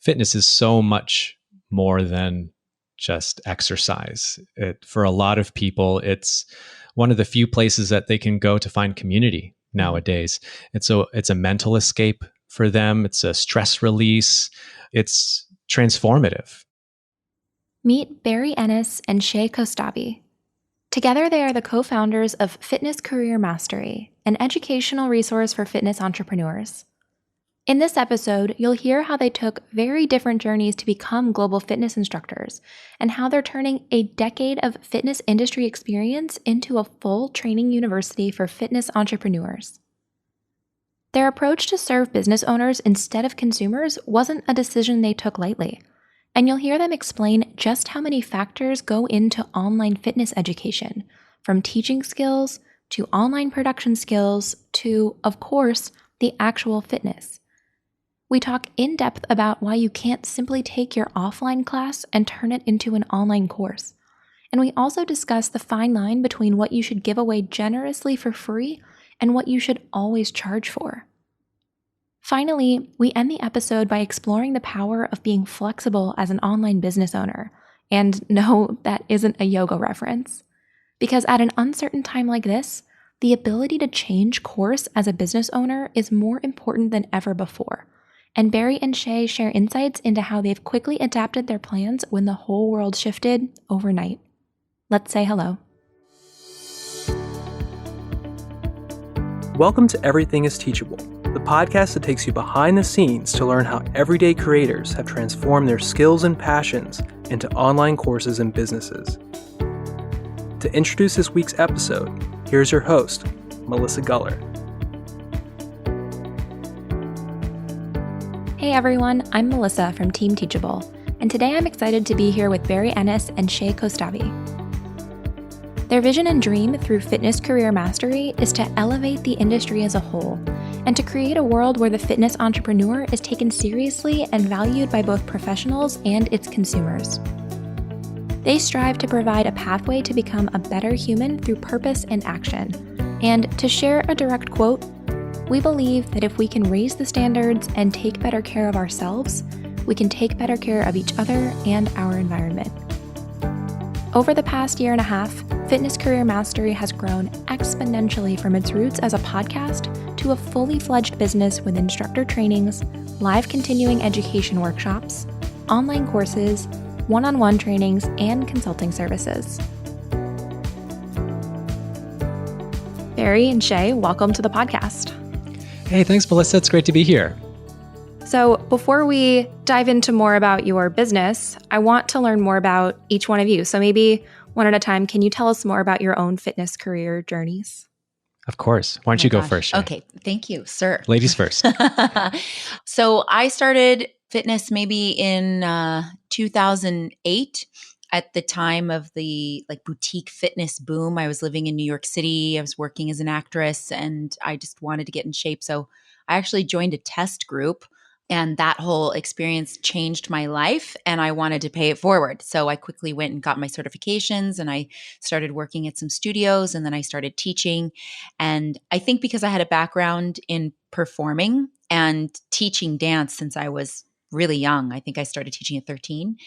fitness is so much more than just exercise. For a lot of people, it's one of the few places that they can go to find community nowadays. It's a mental escape for them. It's a stress release. It's transformative. Meet Barry Ennis and Shay Kostabi. Together, they are the co-founders of Fitness Career Mastery, an educational resource for fitness entrepreneurs. In this episode, you'll hear how they took very different journeys to become global fitness instructors and how they're turning a decade of fitness industry experience into a full training university for fitness entrepreneurs. Their approach to serve business owners instead of consumers wasn't a decision they took lightly, and you'll hear them explain just how many factors go into online fitness education, from teaching skills to online production skills to, of course, the actual fitness. We talk in depth about why you can't simply take your offline class and turn it into an online course. And we also discuss the fine line between what you should give away generously for free and what you should always charge for. Finally, we end the episode by exploring the power of being flexible as an online business owner. And no, that isn't a yoga reference. Because at an uncertain time like this, the ability to change course as a business owner is more important than ever before. And Barry and Shay share insights into how they've quickly adapted their plans when the whole world shifted overnight. Let's say hello. Welcome to Everything is Teachable, the podcast that takes you behind the scenes to learn how everyday creators have transformed their skills and passions into online courses and businesses. To introduce this week's episode, here's your host, Melissa Guller. Hey everyone, I'm Melissa from Team Teachable, and today I'm excited to be here with Barry Ennis and Shay Kostabi. Their vision and dream through Fitness Career Mastery is to elevate the industry as a whole, and to create a world where the fitness entrepreneur is taken seriously and valued by both professionals and its consumers. They strive to provide a pathway to become a better human through purpose and action, and to share a direct quote, "We believe that if we can raise the standards and take better care of ourselves, we can take better care of each other and our environment." Over the past year and a half, Fitness Career Mastery has grown exponentially from its roots as a podcast to a fully fledged business with instructor trainings, live continuing education workshops, online courses, one-on-one trainings, and consulting services. Barry and Shay, welcome to the podcast. Hey, thanks, Melissa. It's great to be here. So before we dive into more about your business, I want to learn more about each one of you. So maybe one at a time, can you tell us more about your own fitness career journeys? Of course. Why don't you go first, Shay? Okay. Thank you, sir. Ladies first. So I started fitness maybe in 2008 at the time of the boutique fitness boom. I was living in New York City. I was working as an actress and I just wanted to get in shape. So I actually joined a test group. And that whole experience changed my life and I wanted to pay it forward. So I quickly went and got my certifications and I started working at some studios and then I started teaching. And I think because I had a background in performing and teaching dance since I was really young, I think I started teaching at 13,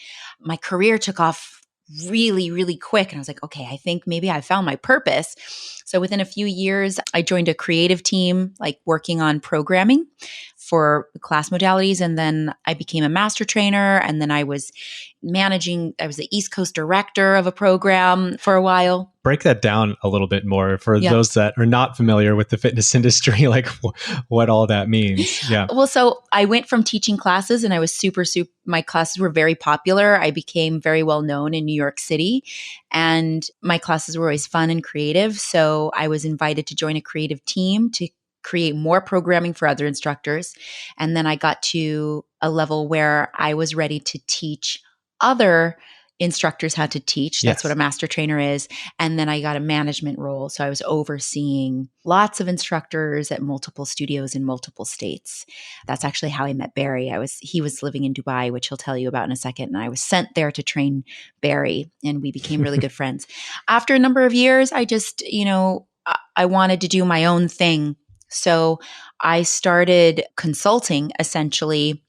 my career took off really, really quick. And I was like, okay, I think maybe I found my purpose. So within a few years, I joined a creative team, working on programming for class modalities. And then I became a master trainer. And then I was the East Coast director of a program for a while. Break that down a little bit more for those that are not familiar with the fitness industry, what all that means. Yeah. Well, so I went from teaching classes and I was my classes were very popular. I became very well known in New York City and my classes were always fun and creative. So I was invited to join a creative team to create more programming for other instructors. And then I got to a level where I was ready to teach other instructors how to teach. That's what a master trainer is. And then I got a management role. So I was overseeing lots of instructors at multiple studios in multiple states. That's actually how I met Barry. He was living in Dubai, which he'll tell you about in a second. And I was sent there to train Barry and we became really good friends. After a number of years, I just, I wanted to do my own thing. So I started consulting essentially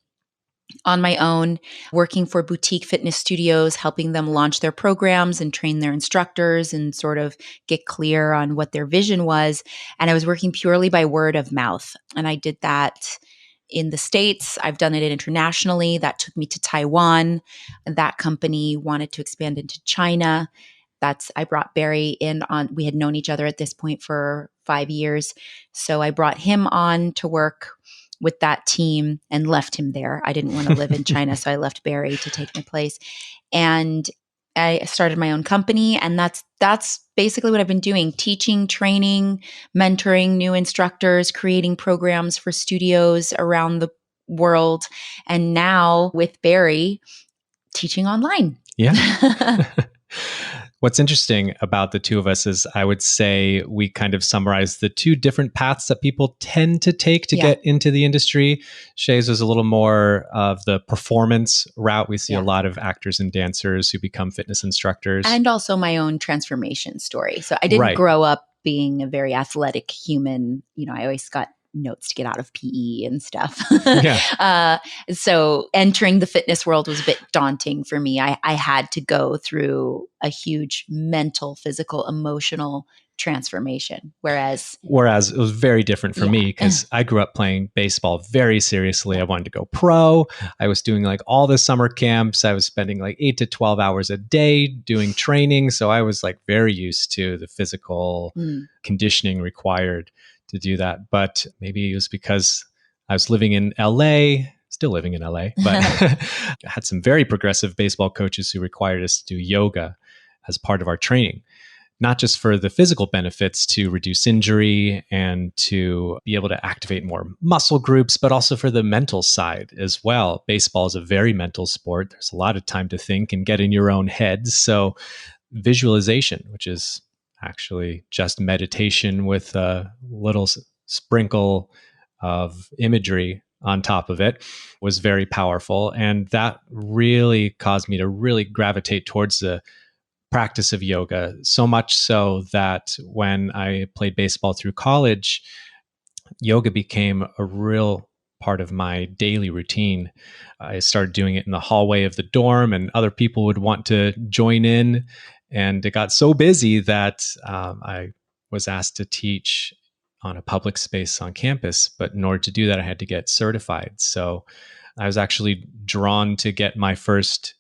on my own, working for boutique fitness studios, helping them launch their programs and train their instructors and sort of get clear on what their vision was. And I was working purely by word of mouth. And I did that in the States. I've done it internationally. That took me to Taiwan. That company wanted to expand into China. I brought Barry in on, we had known each other at this point for 5 years. So I brought him on to work with that team and left him there. I didn't want to live in China, so I left Barry to take my place. And I started my own company, and that's basically what I've been doing: teaching, training, mentoring new instructors, creating programs for studios around the world, and now with Barry, teaching online. Yeah. What's interesting about the two of us is I would say we kind of summarize the two different paths that people tend to take to get into the industry. Shay's was a little more of the performance route. We see a lot of actors and dancers who become fitness instructors. And also my own transformation story. So I didn't grow up being a very athletic human. You know, I always got notes to get out of PE and stuff. So entering the fitness world was a bit daunting for me. I had to go through a huge mental, physical, emotional transformation. Whereas it was very different for me because I grew up playing baseball very seriously. I wanted to go pro. I was doing like all the summer camps. I was spending like 8 to 12 hours a day doing training. So I was like very used to the physical conditioning required to do that. But maybe it was because I was living in LA, still living in LA, but I had some very progressive baseball coaches who required us to do yoga as part of our training, not just for the physical benefits to reduce injury and to be able to activate more muscle groups, but also for the mental side as well. Baseball is a very mental sport. There's a lot of time to think and get in your own heads. So visualization, which is actually just meditation with a little sprinkle of imagery on top of it, was very powerful. And that really caused me to really gravitate towards the practice of yoga, so much so that when I played baseball through college, yoga became a real part of my daily routine. I started doing it in the hallway of the dorm, and other people would want to join in. And it got so busy that I was asked to teach on a public space on campus. But in order to do that, I had to get certified. So I was actually drawn to get my first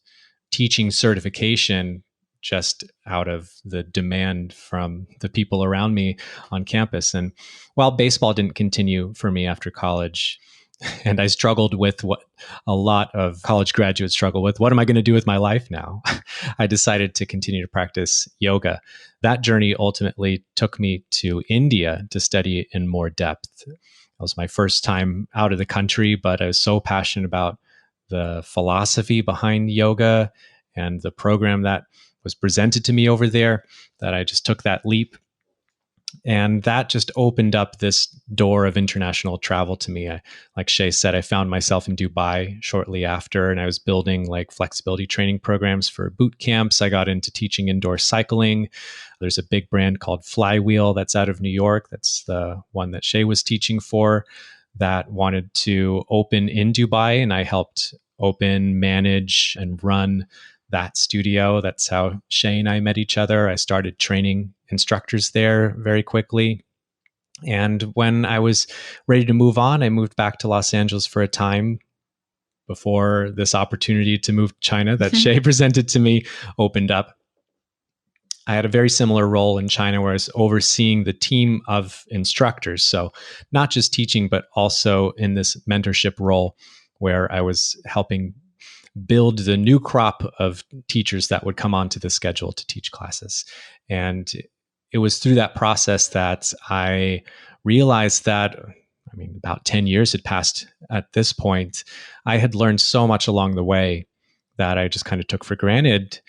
teaching certification just out of the demand from the people around me on campus. And while baseball didn't continue for me after college, and I struggled with what a lot of college graduates struggle with, what am I going to do with my life now? I decided to continue to practice yoga. That journey ultimately took me to India to study it in more depth. That was my first time out of the country, but I was so passionate about the philosophy behind yoga and the program that was presented to me over there that I just took that leap. And that just opened up this door of international travel to me. Like Shay said, I found myself in Dubai shortly after, and I was building like flexibility training programs for boot camps. I got into teaching indoor cycling. There's a big brand called Flywheel that's out of New York. That's the one that Shay was teaching for, that wanted to open in Dubai, and I helped open, manage, and run that studio. That's how Shay and I met each other. I started training instructors there very quickly. And when I was ready to move on, I moved back to Los Angeles for a time before this opportunity to move to China that Shay presented to me opened up. I had a very similar role in China where I was overseeing the team of instructors. So not just teaching, but also in this mentorship role where I was helping build the new crop of teachers that would come onto the schedule to teach classes. And it was through that process that I realized that, about 10 years had passed at this point. I had learned so much along the way that I just kind of took for granted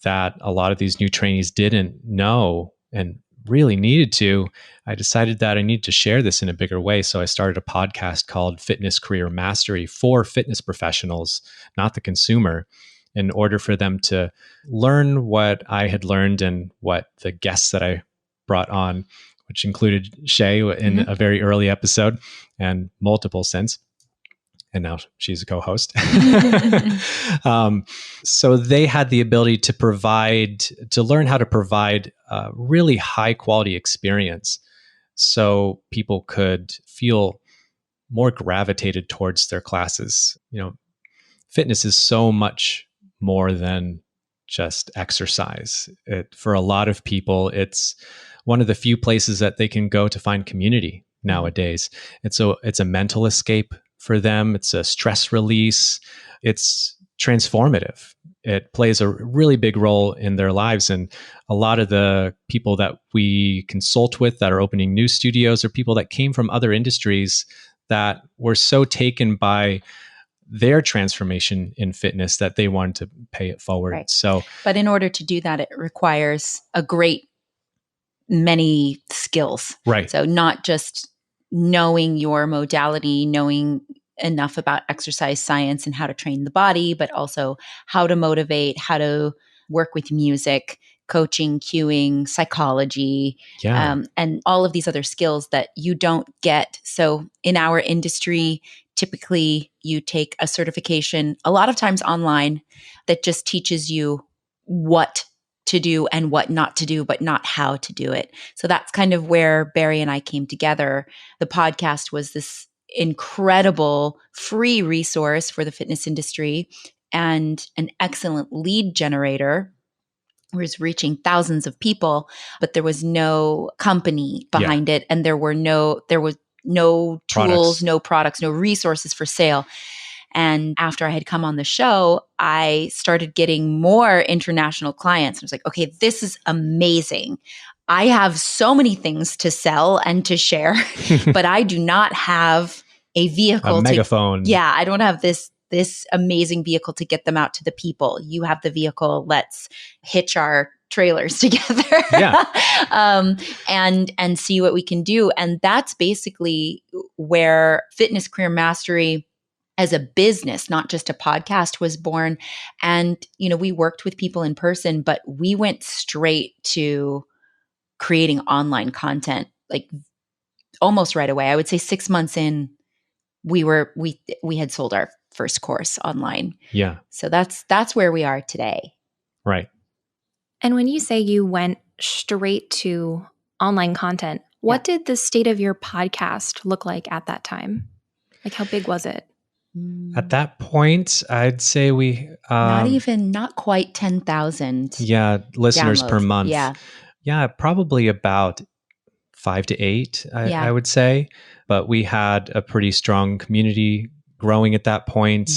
that a lot of these new trainees didn't know and really needed to. I decided that I needed to share this in a bigger way. So I started a podcast called Fitness Career Mastery for fitness professionals, not the consumer, in order for them to learn what I had learned and what the guests that I brought on, which included Shay in a very early episode and multiple since. and now she's a co-host. So they had the ability to learn how to provide a really high quality experience so people could feel more gravitated towards their classes. Fitness is so much more than just exercise. For a lot of people, it's one of the few places that they can go to find community nowadays. It's a mental escape for them. It's a stress release. It's transformative. It plays a really big role in their lives. And a lot of the people that we consult with that are opening new studios are people that came from other industries that were so taken by their transformation in fitness that they wanted to pay it forward. Right. But in order to do that, it requires a great many skills. Right. So not just knowing your modality, knowing enough about exercise science and how to train the body, but also how to motivate, how to work with music, coaching, cueing, psychology, and all of these other skills that you don't get. So in our industry, typically you take a certification, a lot of times online, that just teaches you what to do and what not to do, but not how to do it. So that's kind of where Barry and I came together. The podcast was this incredible free resource for the fitness industry and an excellent lead generator. It was reaching thousands of people, but there was no company behind it. And there was no tools, no products, no resources for sale. And after I had come on the show, I started getting more international clients. I was like, okay, this is amazing. I have so many things to sell and to share, but I do not have a vehicle, a megaphone. I don't have this amazing vehicle to get them out to the people. You have the vehicle. Let's hitch our trailers together and see what we can do. And that's basically where Fitness Career Mastery as a business, not just a podcast, was born. And, we worked with people in person, but we went straight to creating online content, like almost right away. I would say 6 months in, we had sold our first course online. Yeah. So that's where we are today. Right. And when you say you went straight to online content, what did the state of your podcast look like at that time? Like, how big was it? At that point, I'd say we not quite 10,000. Yeah, listeners downloads per month. Yeah, probably about 5 to 8, I would say. But we had a pretty strong community growing at that point.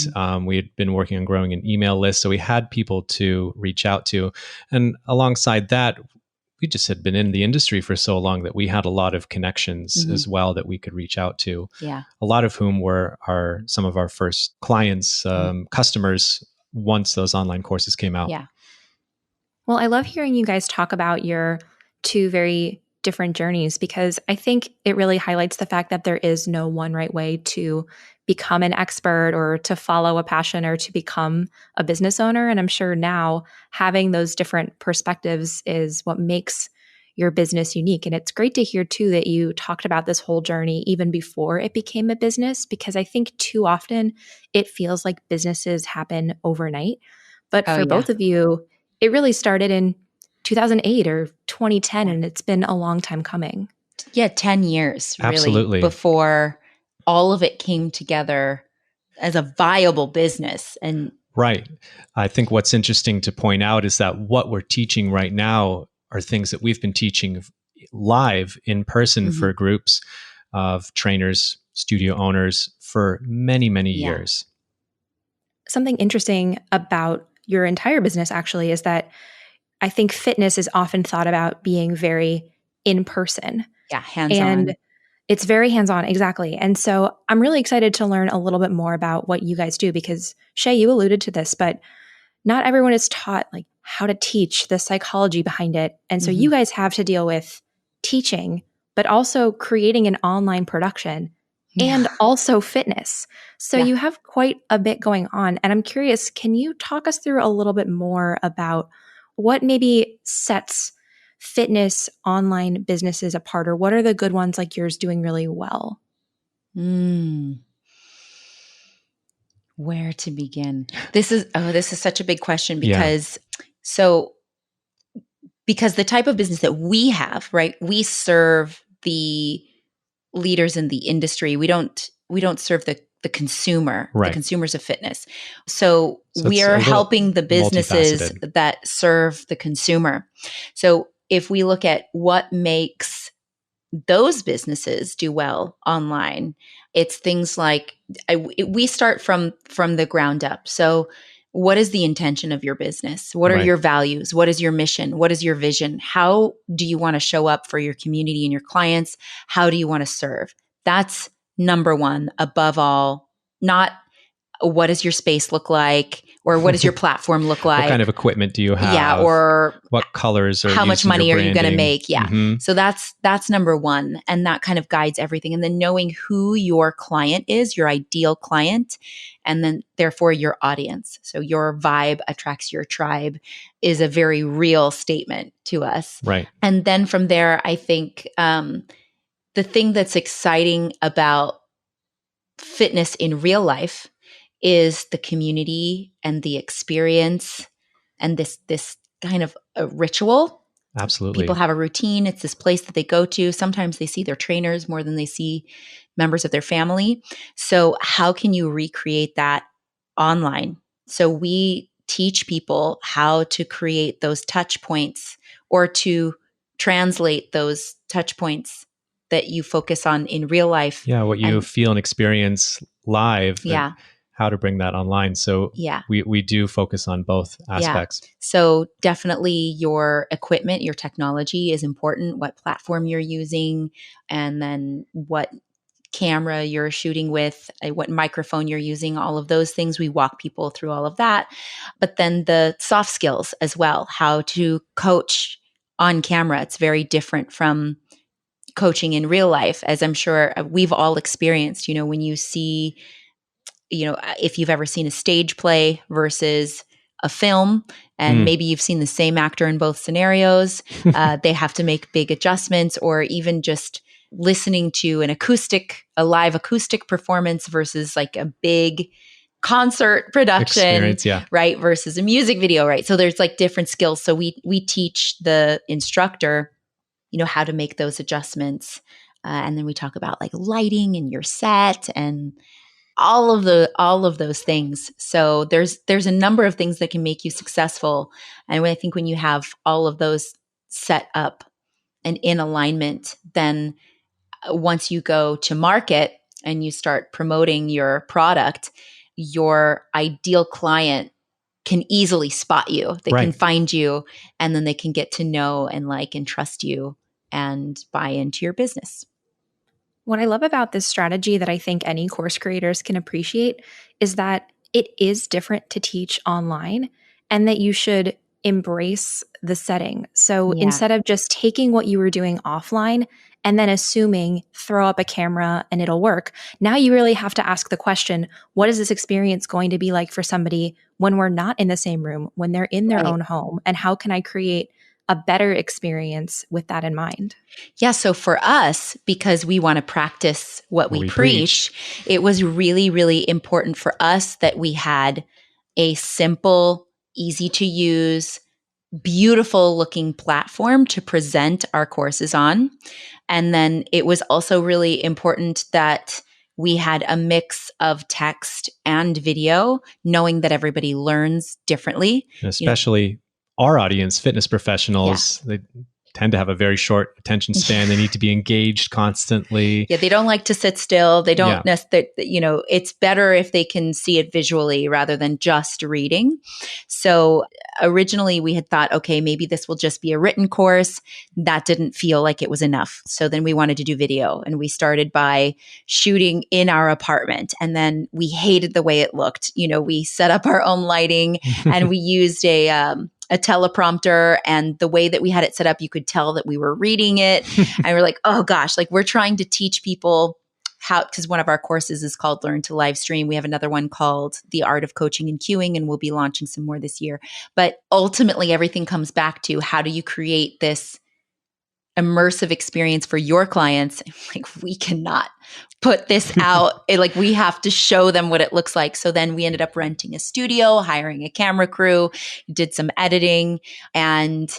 We had been working on growing an email list, so we had people to reach out to. And alongside that, we just had been in the industry for so long that we had a lot of connections as well that we could reach out to. Yeah. A lot of whom were some of our first clients, customers, once those online courses came out. Yeah. Well, I love hearing you guys talk about your two very different journeys, because I think it really highlights the fact that there is no one right way to become an expert or to follow a passion or to become a business owner. And I'm sure now having those different perspectives is what makes your business unique. And it's great to hear too that you talked about this whole journey even before it became a business, because I think too often it feels like businesses happen overnight. But for both of you, it really started in 2008 or 2010, and it's been a long time coming. Yeah, 10 years, really, Absolutely. before all of it came together as a viable business. And right. I think what's interesting to point out is that what we're teaching right now are things that we've been teaching live in person for groups of trainers, studio owners for many, many years. Something interesting about your entire business actually is that I think fitness is often thought about being very in person. Yeah, hands-on. And it's very hands-on, exactly. And so I'm really excited to learn a little bit more about what you guys do, because Shay, you alluded to this, but not everyone is taught like how to teach, the psychology behind it. And so you guys have to deal with teaching, but also creating an online production and also fitness. So you have quite a bit going on. And I'm curious, can you talk us through a little bit more about what maybe sets fitness online businesses apart, or what are the good ones like yours doing really well? Where to begin? This is such a big question Yeah. because the type of business that we have, right? We serve the leaders in the industry. We don't serve the consumer, the Right. consumers of fitness. So we it's a are little helping the businesses multifaceted. that serve the consumer. So if we look at what makes those businesses do well online, it's things like we start from the ground up. So what is the intention of your business? What are Right. your values? What is your mission? What is your vision? How do you want to show up for your community and your clients? How do you want to serve? That's number one, above all. Not what does your space look like, or what does your platform look like? What kind of equipment do you have? Yeah, or what colors are how used much in money your are you going to branding? make? Yeah. Mhm. So that's number one. And that kind of guides everything. And then knowing who your client is, your ideal client, and then therefore your audience. So your vibe attracts your tribe is a very real statement to us. Right. And then from there, I think the thing that's exciting about fitness in real life is the community and the experience and this kind of a ritual. Absolutely. People have a routine. It's this place that they go to. Sometimes they see their trainers more than they see members of their family. So how can you recreate that online? So we teach people how to create those touch points or to translate those touch points that you focus on in real life. Yeah, what you And feel and experience live, and yeah, how to bring that online. So yeah. we do focus on both aspects. So definitely your equipment, your technology is important, what platform you're using, and then what camera you're shooting with, what microphone you're using, all of those things. We walk people through all of that. But then the soft skills as well, how to coach on camera. It's very different from coaching in real life, as I'm sure we've all experienced. When you see, if you've ever seen a stage play versus a film, and maybe you've seen the same actor in both scenarios, they have to make big adjustments, or even just listening to a live acoustic performance versus like a big concert production, Experience, yeah. right? Versus a music video, right? So there's like different skills. So we teach the instructor, how to make those adjustments. And then we talk about like lighting and your set and all of those things. So there's a number of things that can make you successful. And I think when you have all of those set up and in alignment, then once you go to market and you start promoting your product, your ideal client can easily spot you. They Right. can find you, and then they can get to know and like and trust you and buy into your business. What I love about this strategy that I think any course creators can appreciate is that it is different to teach online, and that you should embrace the setting. So Yeah. instead of just taking what you were doing offline and then assuming throw up a camera and it'll work, now you really have to ask the question, what is this experience going to be like for somebody when we're not in the same room, when they're in their Right. own home? And how can I create a better experience with that in mind? Yeah. So for us, because we want to practice what we preach, it was really, really important for us that we had a simple, easy to use, beautiful looking platform to present our courses on. And then it was also really important that we had a mix of text and video, knowing that everybody learns differently. And especially our audience, fitness professionals, they tend to have a very short attention span. They need to be engaged constantly. Yeah, they don't like to sit still. They don't necessarily, it's better if they can see it visually rather than just reading. So originally we had thought, okay, maybe this will just be a written course. That didn't feel like it was enough. So then we wanted to do video, and we started by shooting in our apartment, and then we hated the way it looked. We set up our own lighting and we used a teleprompter, and the way that we had it set up, you could tell that we were reading it. And we're like, oh gosh, like we're trying to teach people how, because one of our courses is called Learn to Live Stream. We have another one called The Art of Coaching and Queuing, and we'll be launching some more this year. But ultimately, everything comes back to how do you create this immersive experience for your clients. Like, we cannot put this out. Like, we have to show them what it looks like. So then we ended up renting a studio, hiring a camera crew, did some editing, and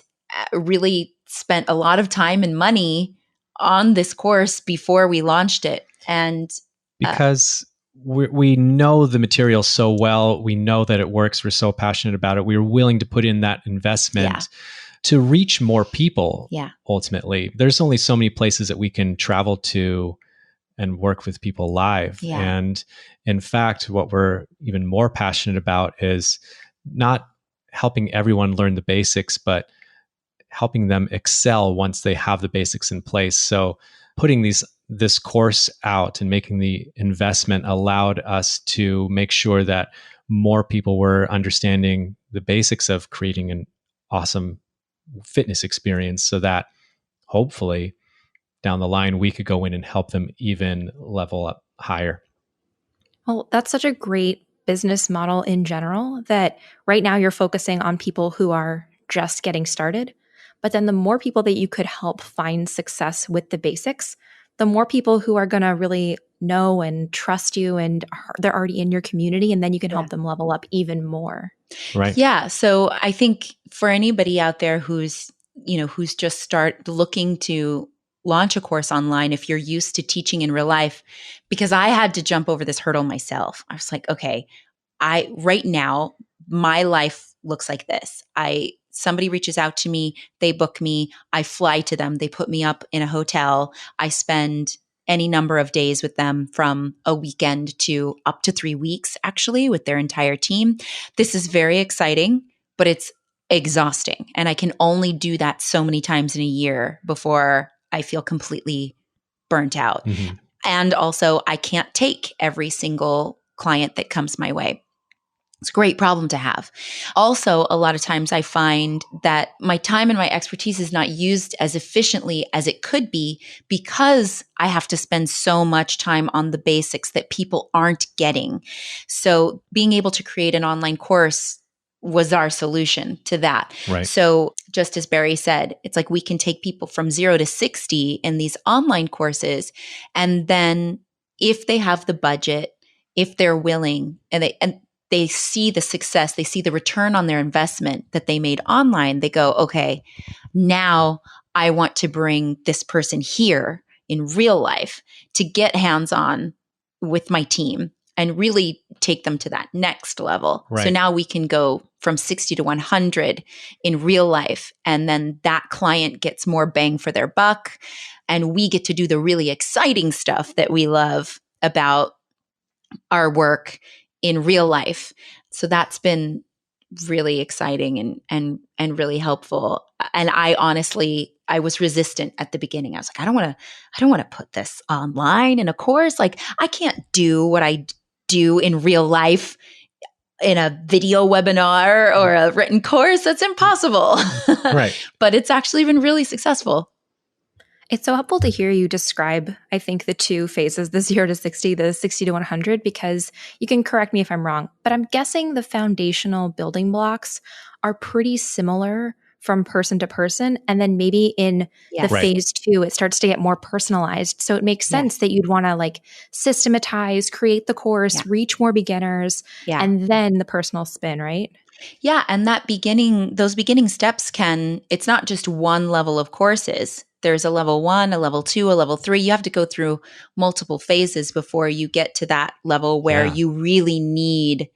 really spent a lot of time and money on this course before we launched it. And because we know the material so well, we know that it works. We're so passionate about it. We're willing to put in that investment to reach more people. Ultimately, there's only so many places that we can travel to and work with people live. And in fact, what we're even more passionate about is not helping everyone learn the basics, but helping them excel once they have the basics in place. So putting this course out and making the investment allowed us to make sure that more people were understanding the basics of creating an awesome fitness experience, so that hopefully down the line we could go in and help them even level up higher. Well, that's such a great business model in general, that right now you're focusing on people who are just getting started. But then the more people that you could help find success with the basics, the more people who are going to really know and trust you, and they're already in your community, and then you can help them level up even more. Right. Yeah. So I think for anybody out there who's just looking to launch a course online, if you're used to teaching in real life, because I had to jump over this hurdle myself. I was like, okay, right now, my life looks like this. Somebody reaches out to me, they book me, I fly to them, they put me up in a hotel, I spend any number of days with them, from a weekend to up to 3 weeks, actually, with their entire team. This is very exciting, but it's exhausting. And I can only do that so many times in a year before I feel completely burnt out. Mm-hmm. And also, I can't take every single client that comes my way. It's a great problem to have. Also, a lot of times I find that my time and my expertise is not used as efficiently as it could be, because I have to spend so much time on the basics that people aren't getting. So being able to create an online course was our solution to that. Right. So just as Barry said, it's like we can take people from 0 to 60 in these online courses. And then if they have the budget, if they're willing, and they see the success, they see the return on their investment that they made online, they go, okay, now I want to bring this person here in real life to get hands-on with my team and really take them to that next level. Right. So now we can go from 60 to 100 in real life. And then that client gets more bang for their buck. And we get to do the really exciting stuff that we love about our work in real life. So that's been really exciting and really helpful. And I was resistant at the beginning. I was like, I don't want to put this online in a course. Like, I can't do what I do in real life in a video webinar or a written course. That's impossible. Right. But it's actually been really successful. It's so helpful to hear you describe, I think, the two phases, the 0 to 60, the 60 to 100, because you can correct me if I'm wrong, but I'm guessing the foundational building blocks are pretty similar from person to person. And then maybe in the phase 2, it starts to get more personalized. So it makes sense that you'd want to like systematize, create the course, reach more beginners, and then the personal spin, right? Yeah. And those beginning steps it's not just one level of courses. There's a level 1, a level 2, a level 3. You have to go through multiple phases before you get to that level where you really need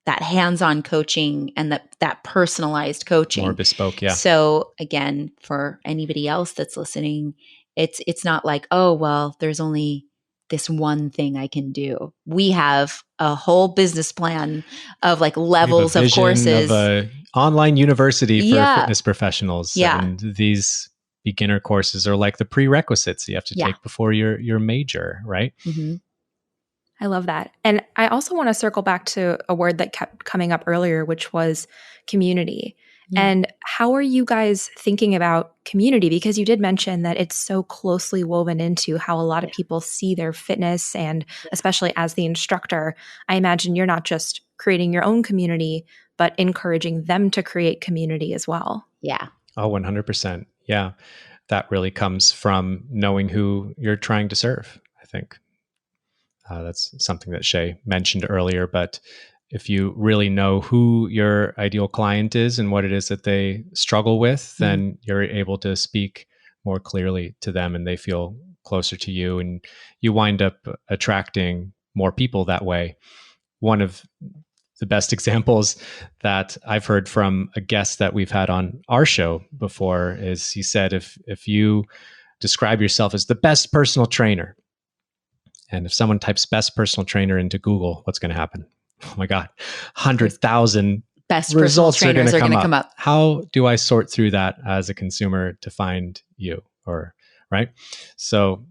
that hands-on coaching and that personalized coaching. More bespoke, yeah. So again, for anybody else that's listening, it's not like, oh, well, there's only this one thing I can do. We have a whole business plan of like levels of courses. Of an online university for fitness professionals. Yeah. And these beginner courses are like the prerequisites you have to take before your major, right? Mm-hmm. I love that. And I also want to circle back to a word that kept coming up earlier, which was community. And how are you guys thinking about community? Because you did mention that it's so closely woven into how a lot of people see their fitness, and especially as the instructor, I imagine you're not just creating your own community, but encouraging them to create community as well. Yeah. Oh, 100%. Yeah. that really comes from knowing who you're trying to serve, I think. That's something that Shay mentioned earlier, but if you really know who your ideal client is and what it is that they struggle with, then you're able to speak more clearly to them and they feel closer to you, and you wind up attracting more people that way. One of the best examples that I've heard from a guest that we've had on our show before is he said, if you describe yourself as the best personal trainer, and if someone types best personal trainer into Google, what's going to happen? Oh my God, 100,000 best results personal trainers are going to come up. How do I sort through that as a consumer to find you? Or, right? So,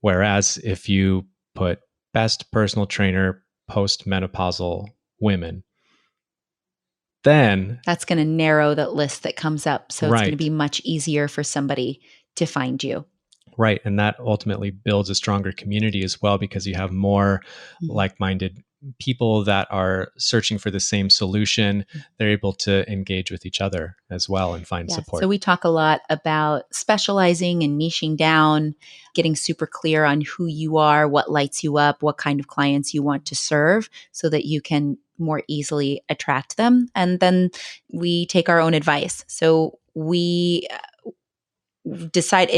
whereas if you put best personal trainer postmenopausal women, then that's going to narrow that list that comes up. So it's going to right. be much easier for somebody to find you. Right. And that ultimately builds a stronger community as well, because you have more like-minded people that are searching for the same solution. They're able to engage with each other as well and find support. So we talk a lot about specializing and niching down, getting super clear on who you are, what lights you up, what kind of clients you want to serve, so that you can more easily attract them. And then we take our own advice. So we decide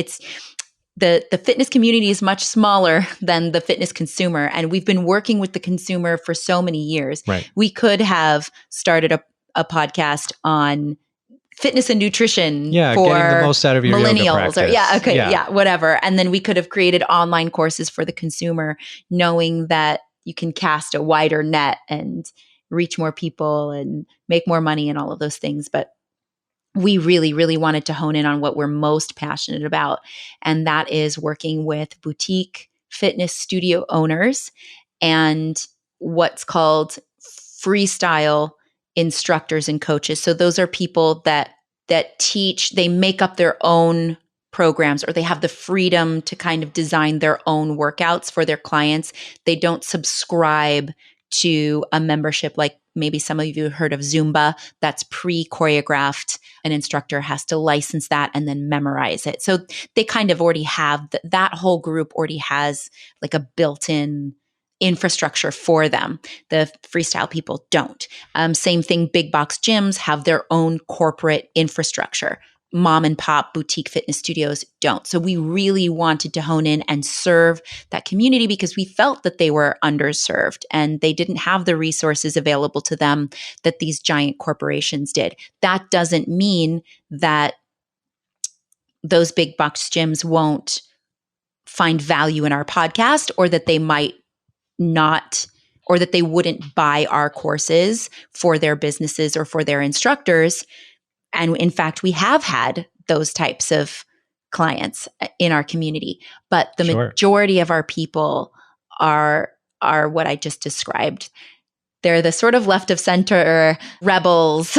the fitness community is much smaller than the fitness consumer. And we've been working with the consumer for so many years. Right. We could have started a podcast on fitness and nutrition for getting the most out of your millennials yoga practice. Whatever. And then we could have created online courses for the consumer, knowing that you can cast a wider net and reach more people and make more money and all of those things. But we really, really wanted to hone in on what we're most passionate about. And that is working with boutique fitness studio owners and what's called freestyle instructors and coaches. So those are people that teach, they make up their own programs, or they have the freedom to kind of design their own workouts for their clients. They don't subscribe to a membership like maybe some of you have heard of Zumba. That's pre-choreographed. An instructor has to license that and then memorize it. So they kind of already have that whole group already has like a built-in infrastructure for them. The freestyle people don't. Same thing, big box gyms have their own corporate infrastructure. Mom and pop boutique fitness studios don't. So we really wanted to hone in and serve that community because we felt that they were underserved and they didn't have the resources available to them that these giant corporations did. That doesn't mean that those big box gyms won't find value in our podcast, or that they might not, or that they wouldn't buy our courses for their businesses or for their instructors. And in fact, we have had those types of clients in our community, but the majority of our people are what I just described. They're the sort of left of center rebels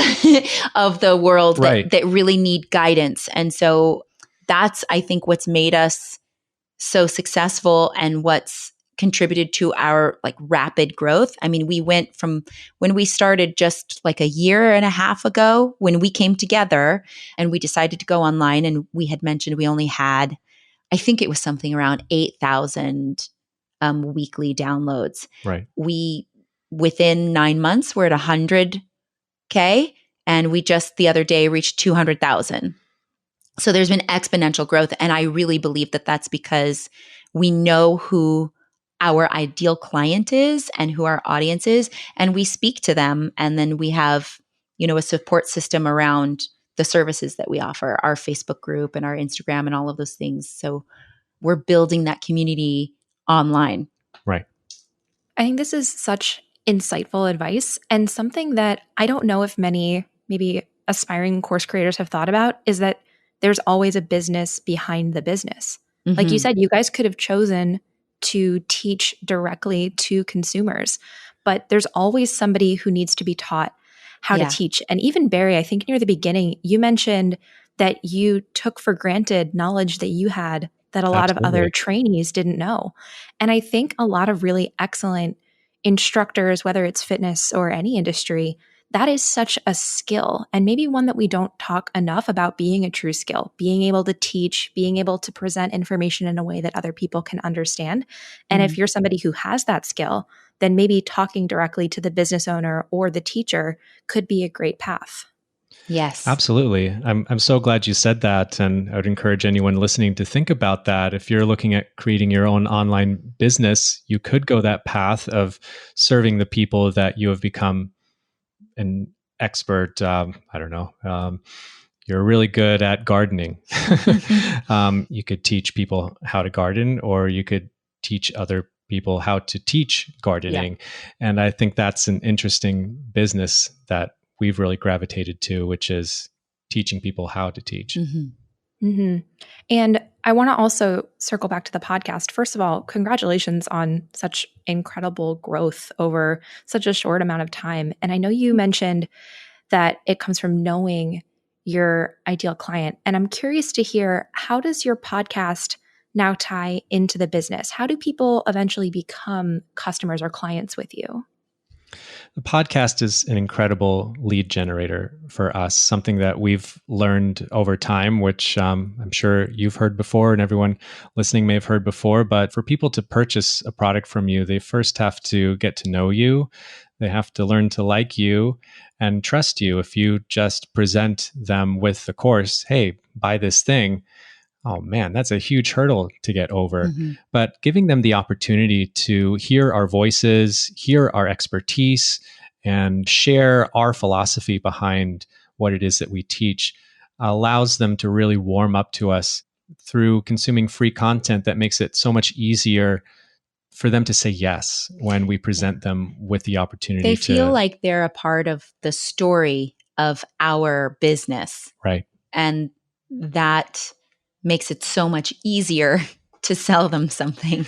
of the world that really need guidance. And so that's, I think, what's made us so successful and what's contributed to our like rapid growth. I mean, we went from when we started just like a year and a half ago, when we came together and we decided to go online, and we had mentioned we only had, I think it was something around 8,000 weekly downloads. Right. We, within 9 months, we're at 100K, and we just the other day reached 200,000. So there's been exponential growth. And I really believe that that's because we know who our ideal client is and who our audience is, and we speak to them. And then we have, a support system around the services that we offer, our Facebook group and our Instagram and all of those things. So we're building that community online. Right. I think this is such insightful advice, and something that I don't know if many maybe aspiring course creators have thought about is that there's always a business behind the business. Mm-hmm. Like you said, you guys could have chosen to teach directly to consumers, but there's always somebody who needs to be taught how to teach. And even Barry, I think near the beginning, you mentioned that you took for granted knowledge that you had that a lot of other trainees didn't know. And I think a lot of really excellent instructors, whether it's fitness or any industry, that is such a skill, and maybe one that we don't talk enough about being a true skill, being able to teach, being able to present information in a way that other people can understand. And if you're somebody who has that skill, then maybe talking directly to the business owner or the teacher could be a great path. Yes. Absolutely. I'm so glad you said that. And I would encourage anyone listening to think about that. If you're looking at creating your own online business, you could go that path of serving the people that you have become an expert. I don't know. You're really good at gardening. You could teach people how to garden, or you could teach other people how to teach gardening. And I think that's an interesting business that we've really gravitated to, which is teaching people how to teach. And I want to also circle back to the podcast. First of all, congratulations on such incredible growth over such a short amount of time. And I know you mentioned that it comes from knowing your ideal client. And I'm curious to hear, how does your podcast now tie into the business? How do people eventually become customers or clients with you? The podcast is an incredible lead generator for us, something that we've learned over time, which I'm sure you've heard before and everyone listening may have heard before. But for people to purchase a product from you, they first have to get to know you. They have to learn to like you and trust you. If you just present them with the course, hey, buy this thing, oh man, that's a huge hurdle to get over. But giving them the opportunity to hear our voices, hear our expertise, and share our philosophy behind what it is that we teach allows them to really warm up to us through consuming free content that makes it so much easier for them to say yes when we present them with the opportunity. They feel like they're a part of the story of our business. Right. And that makes it so much easier to sell them something.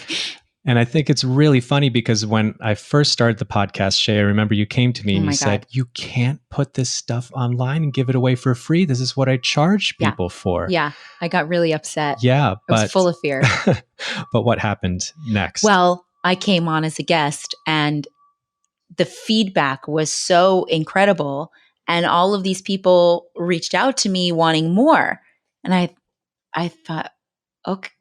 And I think it's really funny because when I first started the podcast, Shay, I remember you came to me and you said, you can't put this stuff online and give it away for free. This is what I charge people for. Yeah, I got really upset. Yeah. I was full of fear. But what happened next? Well, I came on as a guest and the feedback was so incredible. And all of these people reached out to me wanting more. And I thought,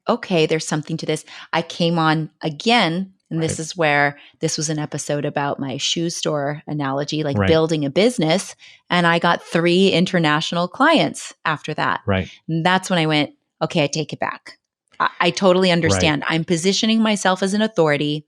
okay, there's something to this. I came on again, and this is where this was an episode about my shoe store analogy, like building a business. And I got 3 international clients after that. Right. And that's when I went, okay, I take it back. I totally understand. I'm positioning myself as an authority.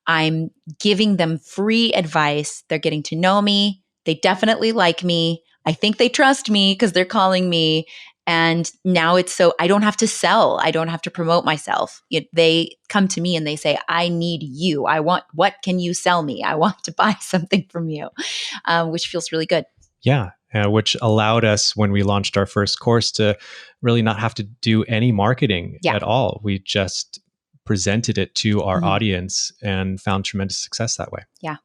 I'm giving them free advice. They're getting to know me. They definitely like me. I think they trust me because they're calling me. And now it's so I don't have to sell. I don't have to promote myself. They come to me and they say, I need you. What can you sell me? I want to buy something from you, which feels really good. Yeah. Which allowed us, when we launched our first course, to really not have to do any marketing at all. We just presented it to our audience and found tremendous success that way. Yeah.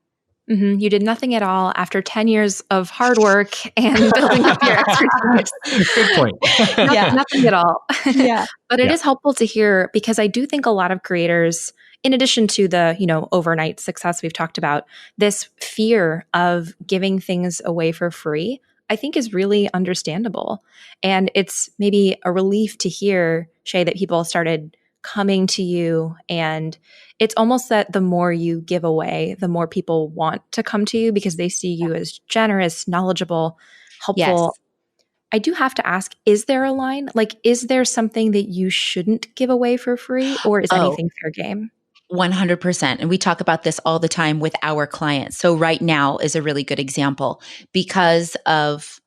You did nothing at all after 10 years of hard work and building up your expertise. Good point. Nothing at all. Yeah. But it is helpful to hear, because I do think a lot of creators, in addition to the, overnight success we've talked about, this fear of giving things away for free, I think is really understandable. And it's maybe a relief to hear, Shay, that people started coming to you, and it's almost that the more you give away, the more people want to come to you because they see you as generous, knowledgeable, helpful. Yes. I do have to ask, is there a line? Like, is there something that you shouldn't give away for free, or is anything fair game? 100%. And we talk about this all the time with our clients. So right now is a really good example because of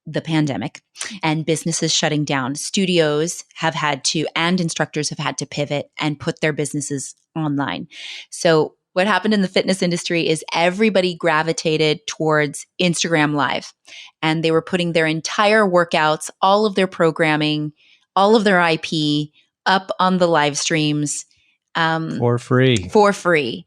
the pandemic and businesses shutting down. Studios have had to, and instructors have had to pivot and put their businesses online. So what happened in the fitness industry is everybody gravitated towards Instagram Live, and they were putting their entire workouts, all of their programming, all of their IP up on the live streams. For free,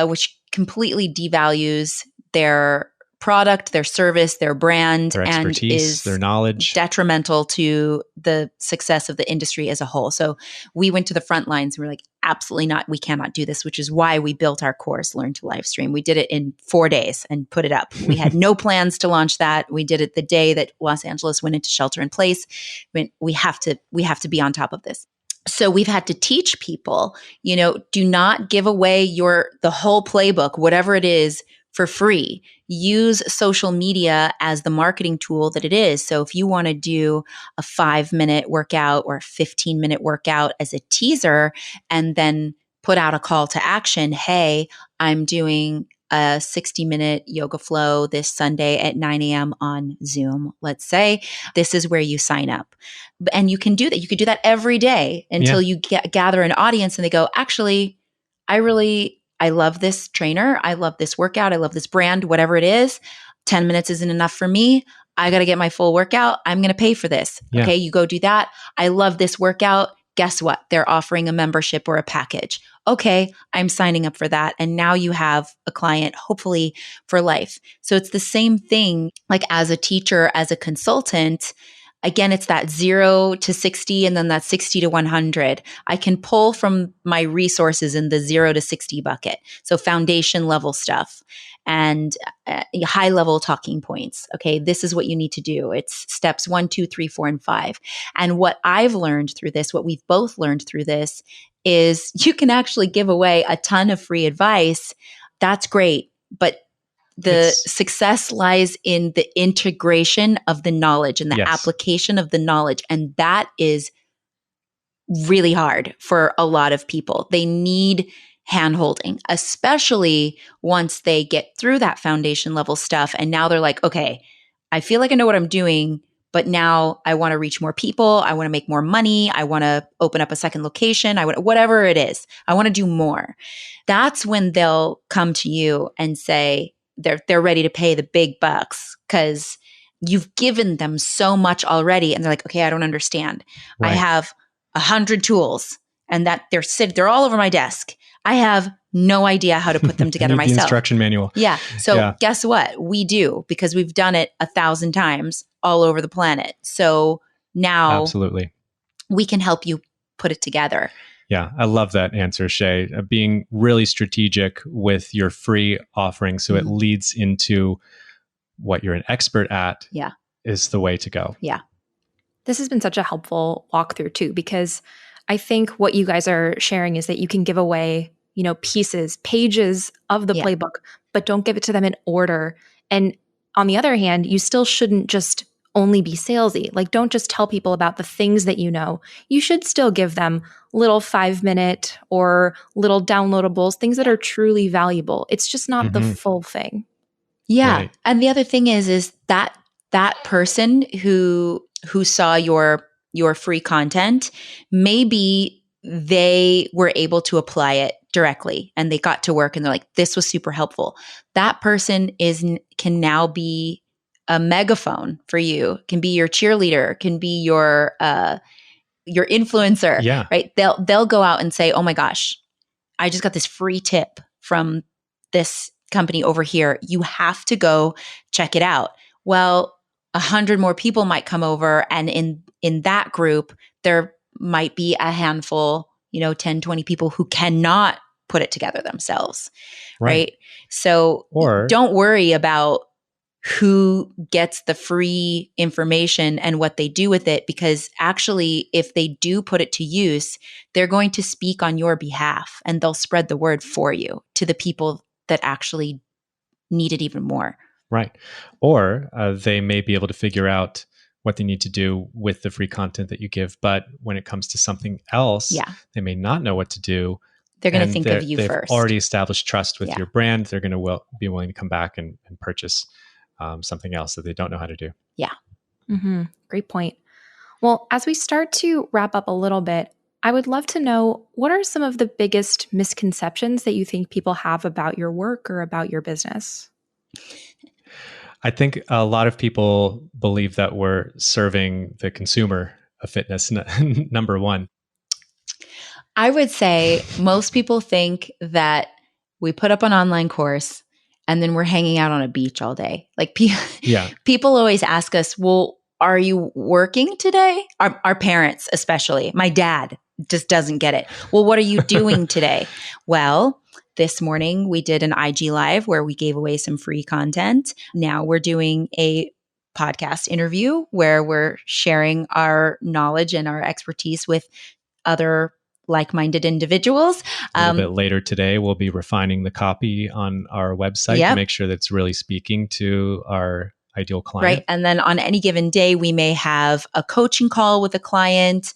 which completely devalues their product, their service, their brand, Their and expertise, is their knowledge. detrimental to the success of the industry as a whole. So we went to the front lines and we're like, absolutely not. We cannot do this, which is why we built our course, Learn to Livestream. We did it in 4 days and put it up. We had no plans to launch that. We did it the day that Los Angeles went into shelter in place. We have to be on top of this. So we've had to teach people, do not give away the whole playbook, whatever it is, for free. Use social media as the marketing tool that it is. So if you want to do a 5-minute workout or a 15-minute workout as a teaser, and then put out a call to action, hey, I'm doing a 60-minute yoga flow this Sunday at 9 a.m. on Zoom, let's say, this is where you sign up. And you can do that. You could do that every day until you gather an audience and they go, actually, I love this trainer. I love this workout. I love this brand, whatever it is. 10 minutes isn't enough for me. I got to get my full workout. I'm going to pay for this. Yeah. Okay, you go do that. I love this workout. Guess what? They're offering a membership or a package. Okay, I'm signing up for that. And now you have a client, hopefully for life. So it's the same thing, like as a teacher, as a consultant. Again, it's that 0 to 60 and then that 60 to 100. I can pull from my resources in the 0 to 60 bucket. So foundation level stuff and high level talking points. Okay, this is what you need to do. It's steps 1, 2, 3, 4, and 5. And what I've learned through this, what we've both learned through this, is you can actually give away a ton of free advice. That's great. But the success lies in the integration of the knowledge and the application of the knowledge. And that is really hard for a lot of people. They need handholding, especially once they get through that foundation level stuff. And now they're like, okay, I feel like I know what I'm doing, but now I want to reach more people. I want to make more money. I want to open up a second location. Whatever it is, I want to do more. That's when they'll come to you and say, they're ready to pay the big bucks because you've given them so much already. And they're like, okay, I don't understand. Right. I have 100 tools and that they're all over my desk. I have no idea how to put them together myself. The instruction manual. Yeah. So guess what? We do, because we've done it 1,000 times all over the planet. So now absolutely, we can help you put it together. Yeah, I love that answer, Shay. Being really strategic with your free offering so it leads into what you're an expert at is the way to go. Yeah. This has been such a helpful walkthrough too, because I think what you guys are sharing is that you can give away, pages of the playbook, but don't give it to them in order. And on the other hand, you still shouldn't just only be salesy. Like, don't just tell people about the things that you know. You should still give them little 5-minute or little downloadables, things that are truly valuable. It's just not the full thing. Yeah. Right. And the other thing is that person who saw your free content, maybe they were able to apply it directly and they got to work and they're like, this was super helpful. That person can now be a megaphone for you, can be your cheerleader, can be your influencer, right? They'll go out and say, oh my gosh, I just got this free tip from this company over here. You have to go check it out. Well, 100 more people might come over. And in that group, there might be a handful, 10, 20 people who cannot put it together themselves. Right. So don't worry about who gets the free information and what they do with it, because actually, if they do put it to use, they're going to speak on your behalf and they'll spread the word for you to the people that actually need it even more. Right. Or they may be able to figure out what they need to do with the free content that you give. But when it comes to something else, they may not know what to do. They're going to think of you they've first. Already established trust with your brand. They're going to be willing to come back and purchase something else that they don't know how to do. Yeah. Mm-hmm. Great point. Well, as we start to wrap up a little bit, I would love to know, what are some of the biggest misconceptions that you think people have about your work or about your business? I think a lot of people believe that we're serving the consumer of fitness, number one. I would say most people think that we put up an online course and then we're hanging out on a beach all day. Like Yeah. people always ask us, well, are you working today? Our parents, especially. My dad just doesn't get it. Well, what are you doing today? Well, this morning we did an IG Live where we gave away some free content. Now we're doing a podcast interview where we're sharing our knowledge and our expertise with other like-minded individuals. A little bit later today, we'll be refining the copy on our website to make sure that it's really speaking to our ideal client. Right. And then on any given day, we may have a coaching call with a client.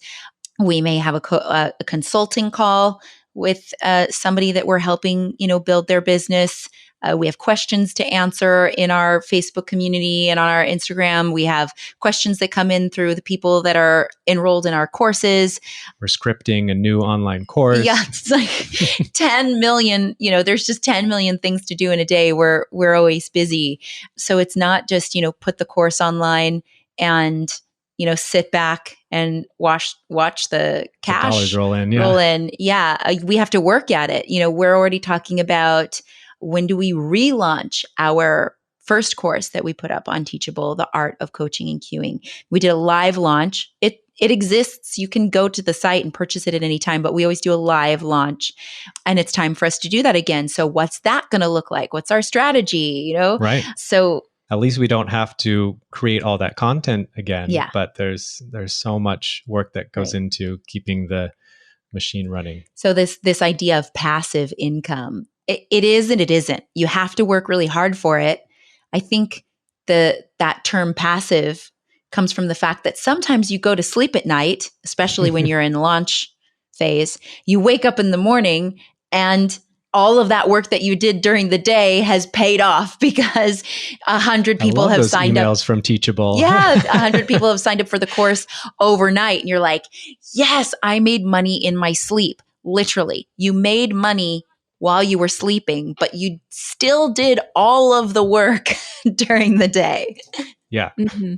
We may have a consulting call with somebody that we're helping, build their business. We have questions to answer in our Facebook community and on our Instagram. We have questions that come in through the people that are enrolled in our courses. We're scripting a new online course. Yeah, it's like 10 million, there's just 10 million things to do in a day. We're always busy. So it's not just, put the course online and, sit back and watch the cash the dollars roll in. Yeah. We have to work at it. We're already talking about, when do we relaunch our first course that we put up on Teachable, The Art of Coaching and Queuing? We did a live launch. It exists. You can go to the site and purchase it at any time, but we always do a live launch, and it's time for us to do that again. So what's that going to look like? What's our strategy? Right. So at least we don't have to create all that content again. Yeah. But there's so much work that goes into keeping the machine running. So this idea of passive income, it is and it isn't. You have to work really hard for it. I think that term passive comes from the fact that sometimes you go to sleep at night, especially when you're in launch phase. You wake up in the morning and all of that work that you did during the day has paid off because 100 people have signed up. Emails from Teachable. Yeah, 100 people have signed up for the course overnight. And you're like, yes, I made money in my sleep. Literally, you made money while you were sleeping, but you still did all of the work during the day. Yeah. Mm-hmm.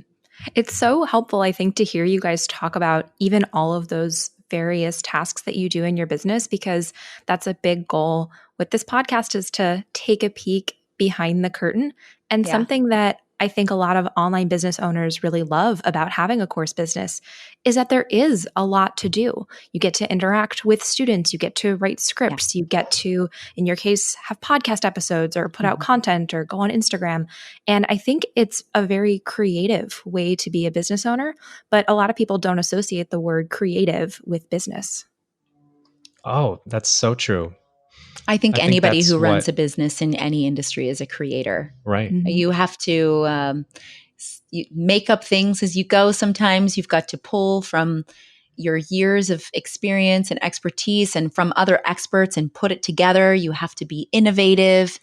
It's so helpful, I think, to hear you guys talk about even all of those various tasks that you do in your business, because that's a big goal with this podcast, is to take a peek behind the curtain. And something that I think a lot of online business owners really love about having a course business is that there is a lot to do. You get to interact with students, you get to write scripts, you get to, in your case, have podcast episodes or put out content or go on Instagram. And I think it's a very creative way to be a business owner, but a lot of people don't associate the word creative with business. Oh, that's so true. I think anybody who runs a business in any industry is a creator. Right. Mm-hmm. You have to you make up things as you go. Sometimes you've got to pull from your years of experience and expertise and from other experts and put it together. You have to be innovative.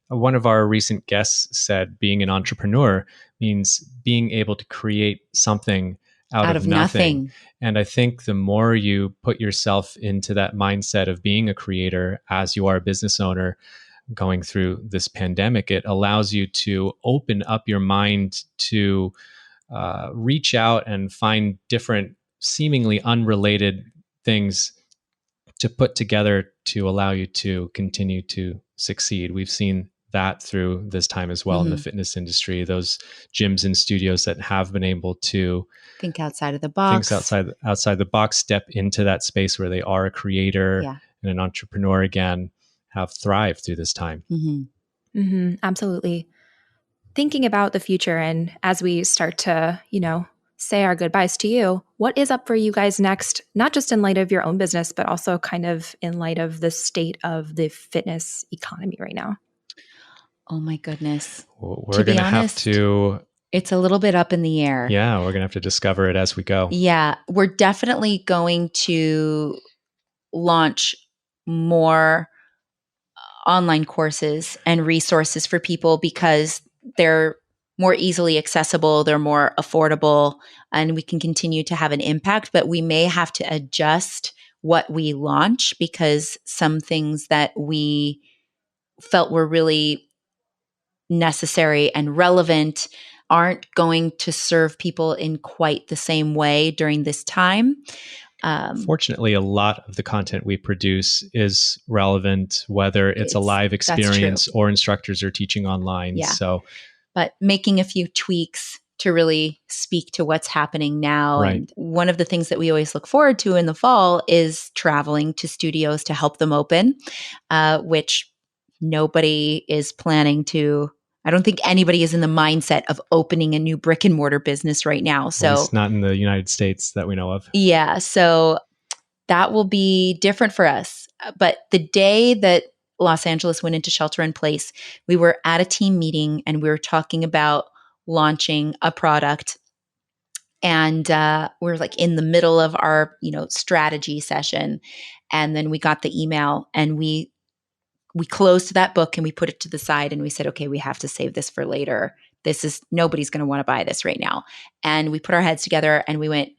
One of our recent guests said being an entrepreneur means being able to create something out of nothing. And I think the more you put yourself into that mindset of being a creator as you are a business owner going through this pandemic, it allows you to open up your mind to reach out and find different, seemingly unrelated things to put together to allow you to continue to succeed. We've seen that through this time as well in the fitness industry, those gyms and studios that have been able to think outside of the box, outside the box, step into that space where they are a creator and an entrepreneur again, have thrived through this time. Absolutely. Thinking about the future, and as we start to, say our goodbyes to you, what is up for you guys next, not just in light of your own business, but also kind of in light of the state of the fitness economy right now? Oh my goodness. We're going to have to... It's a little bit up in the air. Yeah, we're going to have to discover it as we go. Yeah, we're definitely going to launch more online courses and resources for people because they're more easily accessible, they're more affordable, and we can continue to have an impact, but we may have to adjust what we launch because some things that we felt were really necessary and relevant aren't going to serve people in quite the same way during this time. Fortunately, a lot of the content we produce is relevant, whether it's a live experience or instructors are teaching online. Yeah. So, but making a few tweaks to really speak to what's happening now. Right. And one of the things that we always look forward to in the fall is traveling to studios to help them open, which nobody is planning to. I don't think anybody is in the mindset of opening a new brick and mortar business right now. So, at least not in the United States that we know of. Yeah. So that will be different for us. But the day that Los Angeles went into shelter in place, we were at a team meeting and we were talking about launching a product. And we're like in the middle of our, strategy session. And then we got the email and we closed that book and we put it to the side and we said, okay, we have to save this for later. Nobody's going to want to buy this right now. And we put our heads together and we went,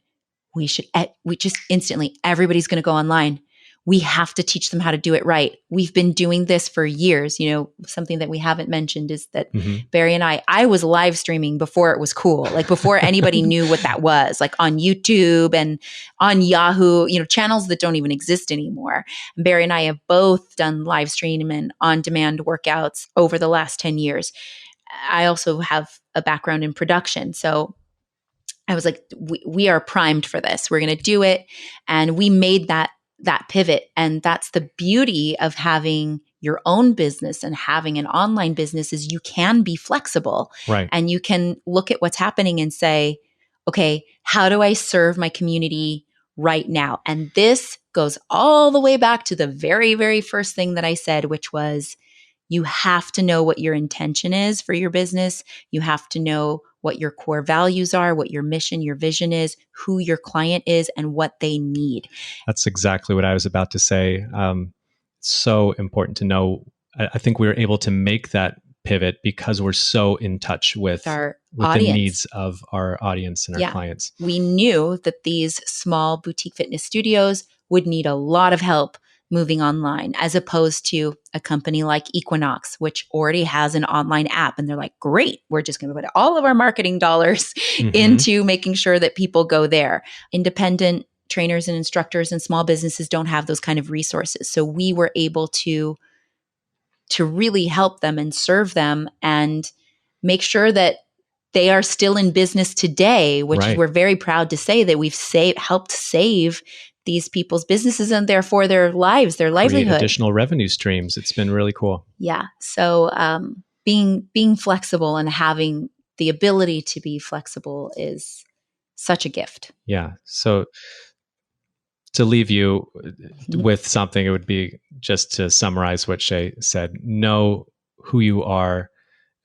we just instantly, everybody's going to go online. We have to teach them how to do it right. We've been doing this for years. Something that we haven't mentioned is that Barry and I was live streaming before it was cool, like before anybody knew what that was, like on YouTube and on Yahoo, channels that don't even exist anymore. And Barry and I have both done live stream and on-demand workouts over the last 10 years. I also have a background in production. So I was like, we are primed for this. We're going to do it. And we made that pivot. And that's the beauty of having your own business and having an online business is you can be flexible. Right. And you can look at what's happening and say, okay, how do I serve my community right now? And this goes all the way back to the very, very first thing that I said, which was you have to know what your intention is for your business. You have to know what your core values are, what your mission, your vision is, who your client is, and what they need. That's exactly what I was about to say. So important to know. I think we were able to make that pivot because we're so in touch with the needs of our audience and our clients. We knew that these small boutique fitness studios would need a lot of help moving online, as opposed to a company like Equinox, which already has an online app. And they're like, great, we're just going to put all of our marketing dollars into making sure that people go there. Independent trainers and instructors and small businesses don't have those kind of resources. So we were able to really help them and serve them and make sure that they are still in business today, which we're very proud to say that we've helped save these people's businesses and therefore their lives, their livelihood. Create additional revenue streams. It's been really cool. Yeah. So being flexible and having the ability to be flexible is such a gift. Yeah. So to leave you with something, it would be just to summarize what Shay said. Know who you are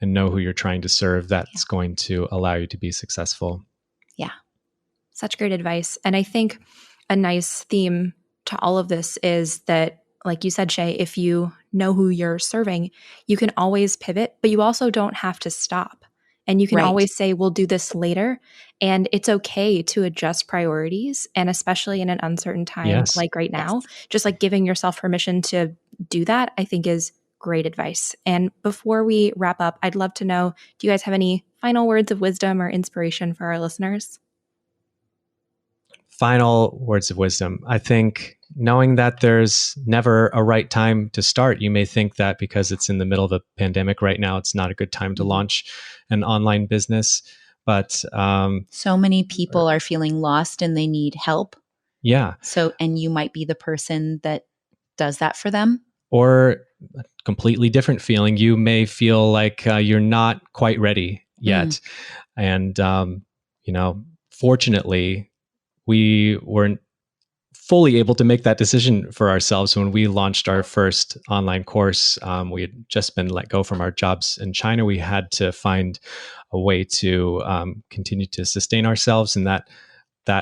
and know who you're trying to serve. That's going to allow you to be successful. Yeah. Such great advice. And I think a nice theme to all of this is that, like you said, Shay, if you know who you're serving, you can always pivot, but you also don't have to stop. And you can always say, we'll do this later. And it's okay to adjust priorities. And especially in an uncertain time like right now, just like giving yourself permission to do that, I think is great advice. And before we wrap up, I'd love to know, do you guys have any final words of wisdom or inspiration for our listeners? Final words of wisdom. I think knowing that there's never a right time to start. You may think that because it's in the middle of a pandemic right now, it's not a good time to launch an online business. But so many people are feeling lost and they need help. Yeah. So, and you might be the person that does that for them. Or a completely different feeling. You may feel like you're not quite ready yet. And, fortunately, we weren't fully able to make that decision for ourselves when we launched our first online course. We had just been let go from our jobs in China. We had to find a way to continue to sustain ourselves, and that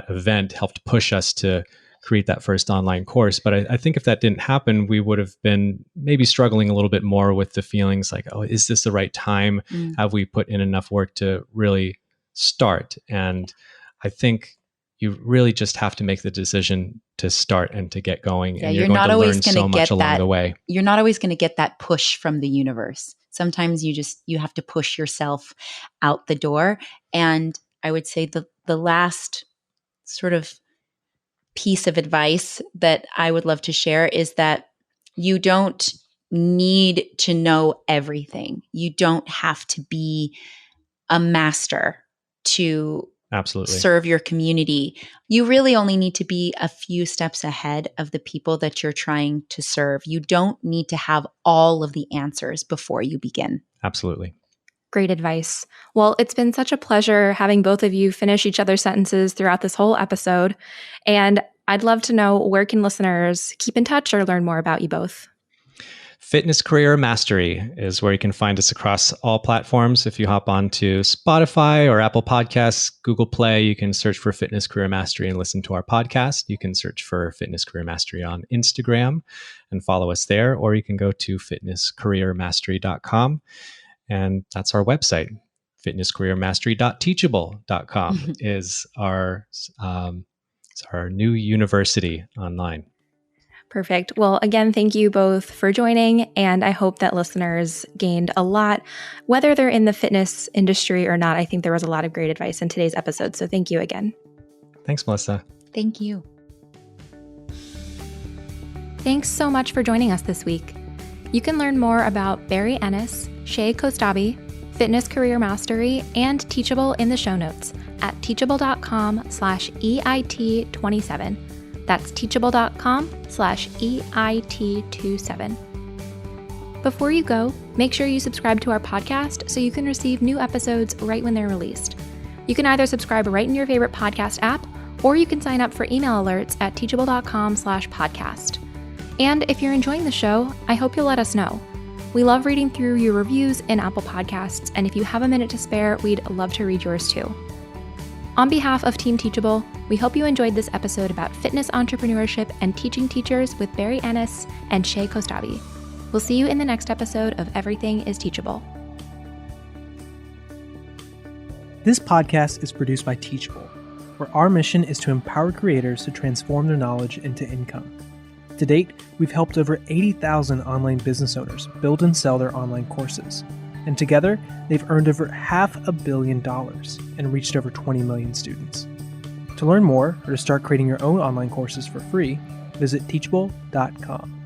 event helped push us to create that first online course. But I think if that didn't happen, we would have been maybe struggling a little bit more with the feelings like, oh, is this the right time? Have we put in enough work to really start? And I think you really just have to make the decision to start and to get going. Yeah, and you're not always going to get along the way. You're not always going to get that push from the universe. Sometimes you have to push yourself out the door. And I would say the last sort of piece of advice that I would love to share is that you don't need to know everything. You don't have to be a master to Absolutely. serve your community. You really only need to be a few steps ahead of the people that you're trying to serve. You don't need to have all of the answers before you begin. Absolutely. Great advice. Well, it's been such a pleasure having both of you finish each other's sentences throughout this whole episode. And I'd love to know, where can listeners keep in touch or learn more about you both? Fitness Career Mastery is where you can find us across all platforms. If you hop onto Spotify or Apple Podcasts, Google Play, you can search for Fitness Career Mastery and listen to our podcast. You can search for Fitness Career Mastery on Instagram and follow us there, or you can go to fitnesscareermastery.com. And that's our website. Fitnesscareermastery.teachable.com is our new university online. Perfect. Well, again, thank you both for joining. And I hope that listeners gained a lot, whether they're in the fitness industry or not. I think there was a lot of great advice in today's episode. So thank you again. Thanks, Melissa. Thank you. Thanks so much for joining us this week. You can learn more about Barry Ennis, Shay Kostabi, Fitness Career Mastery, and Teachable in the show notes at teachable.com/EIT27. That's teachable.com/EIT27. Before you go, make sure you subscribe to our podcast so you can receive new episodes right when they're released. You can either subscribe right in your favorite podcast app, or you can sign up for email alerts at teachable.com/podcast. And if you're enjoying the show, I hope you'll let us know. We love reading through your reviews in Apple Podcasts, and if you have a minute to spare, we'd love to read yours too. On behalf of Team Teachable, we hope you enjoyed this episode about fitness entrepreneurship and teaching teachers with Barry Ennis and Shay Kostabi. We'll see you in the next episode of Everything is Teachable. This podcast is produced by Teachable, where our mission is to empower creators to transform their knowledge into income. To date, we've helped over 80,000 online business owners build and sell their online courses. And together, they've earned over $500 million and reached over 20 million students. To learn more or to start creating your own online courses for free, visit teachable.com.